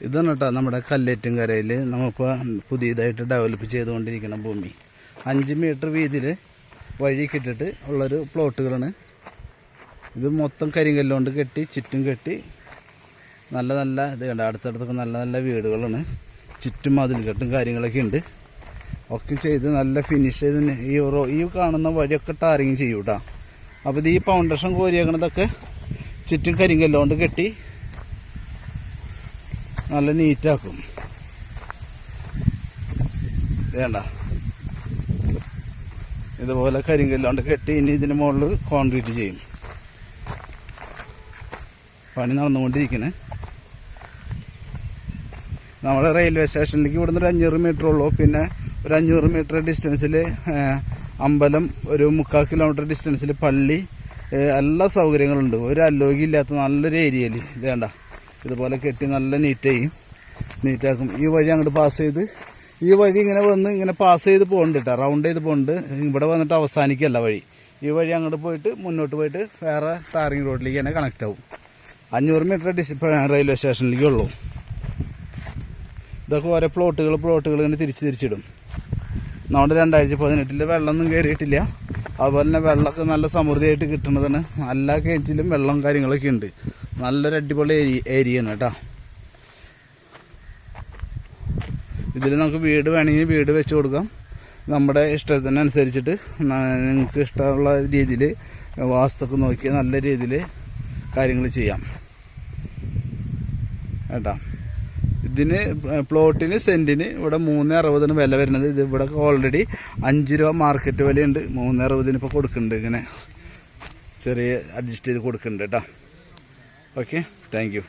ഇതാണ് കേട്ടോ നമ്മുടെ കല്ലേറ്റുംകരയിൽ നമ്മളിപ്പോൾ പുതിയതായിട്ട് ഡെവലപ്പ് ചെയ്തുകൊണ്ടിരിക്കുന്ന ഭൂമി. 5 മീറ്റർ വീതിയിൽ വഴി കിട്ടിട്ട് ഉള്ളൊരു പ്ലോട്ടുകളാണ് ഇത്. മൊത്തം കരിങ്കല്ലുകൊണ്ട് കെട്ടി ചുറ്റും കെട്ടി നല്ല ഇത് കണ്ട അടുത്തടുത്തൊക്കെ നല്ല വീടുകളാണ്. ചുറ്റും മതിൽക്കെട്ടും കാര്യങ്ങളൊക്കെ ഉണ്ട്. ഒക്കെ ചെയ്ത് നല്ല ഫിനിഷ് ചെയ്ത് ഈ കാണുന്ന വഴിയൊക്കെ ടാറിങ് ചെയ്യും കേട്ടോ. അപ്പോൾ ഇത് ഈ ഫൗണ്ടേഷൻ കോരിയേക്കണതൊക്കെ ചുറ്റും കരിങ്കല്ലുകൊണ്ട് കെട്ടി നല്ല നീറ്റാക്കും. വേണ്ട ഇതുപോലെ കരിങ്കല്ലുകൊണ്ട് കെട്ടി ഇനി ഇതിന് മുകളിൽ കോൺക്രീറ്റ് ചെയ്യും. പണി നടന്നുകൊണ്ടിരിക്കണേ. നമ്മുടെ റെയിൽവേ സ്റ്റേഷനിലേക്ക് ഇവിടുന്ന് ഒരു 500 മീറ്റർ ഉള്ളൂ. പിന്നെ ഒരു 500 മീറ്റർ ഡിസ്റ്റൻസിൽ അമ്പലം, ഒരു 3/4 കിലോമീറ്റർ ഡിസ്റ്റൻസിൽ പള്ളി, എല്ലാ സൗകര്യങ്ങളുണ്ട്. ഒരു അലോഗ്യമില്ലാത്ത നല്ലൊരു ഏരിയയിൽ ഇത് വേണ്ട ഇതുപോലെ കെട്ടി നല്ല നീറ്റാക്കും. ഈ വഴി അങ്ങോട്ട് പാസ് ചെയ്ത് ഈ വഴി ഇങ്ങനെ പാസ് ചെയ്ത് പോകുന്നുണ്ട് കേട്ടോ. റൗണ്ട് ചെയ്ത് പോകുന്നുണ്ട്. ഇവിടെ വന്നിട്ട് അവസാനിക്കല്ല വഴി. ഈ വഴി അങ്ങോട്ട് പോയിട്ട് മുന്നോട്ട് പോയിട്ട് വേറെ ടാറിങ് റോഡിലേക്ക് തന്നെ കണക്റ്റ് ആവും. 500 മീറ്റർ റെയിൽവേ സ്റ്റേഷനിലേക്ക് ഉള്ളൂ. ഇതൊക്കെ ഓരോ പ്ലോട്ടുകൾ ഇങ്ങനെ തിരിച്ചിടും. നമ്മുടെ 2018 വെള്ളമൊന്നും കയറിയിട്ടില്ല. അതുപോലെ തന്നെ വെള്ളമൊക്കെ നല്ല സമൃദ്ധിയായിട്ട് കിട്ടുന്നതാണ്. എല്ലാ കിണറ്റിലും വെള്ളം കാര്യങ്ങളൊക്കെ ഉണ്ട്. നല്ലൊരു അടിപൊളി ഏരിയയാണ് കേട്ടോ. ഇതിൽ നമുക്ക് വീട് വേണമെങ്കിൽ വീട് വെച്ച് കൊടുക്കാം. നമ്മുടെ ഇഷ്ടത്തിനനുസരിച്ചിട്ട് നിങ്ങൾക്ക് ഇഷ്ടമുള്ള രീതിയിൽ വാസ്തുക്കെ നോക്കി നല്ല രീതിയിൽ കാര്യങ്ങൾ ചെയ്യാം കേട്ടോ. ഇതിന് പ്ലോട്ടിന് സെൻറ്റിന് ഇവിടെ 3.60 വില വരുന്നത്. ഇത് ഇവിടെ ഓൾറെഡി 5 രൂപ മാർക്കറ്റ് വിലയുണ്ട്. 3.60 ഇപ്പോൾ കൊടുക്കുന്നുണ്ട്. ഇങ്ങനെ ചെറിയ അഡ്ജസ്റ്റ് ചെയ്ത് കൊടുക്കുന്നുണ്ട് കേട്ടോ. Okay, thank you.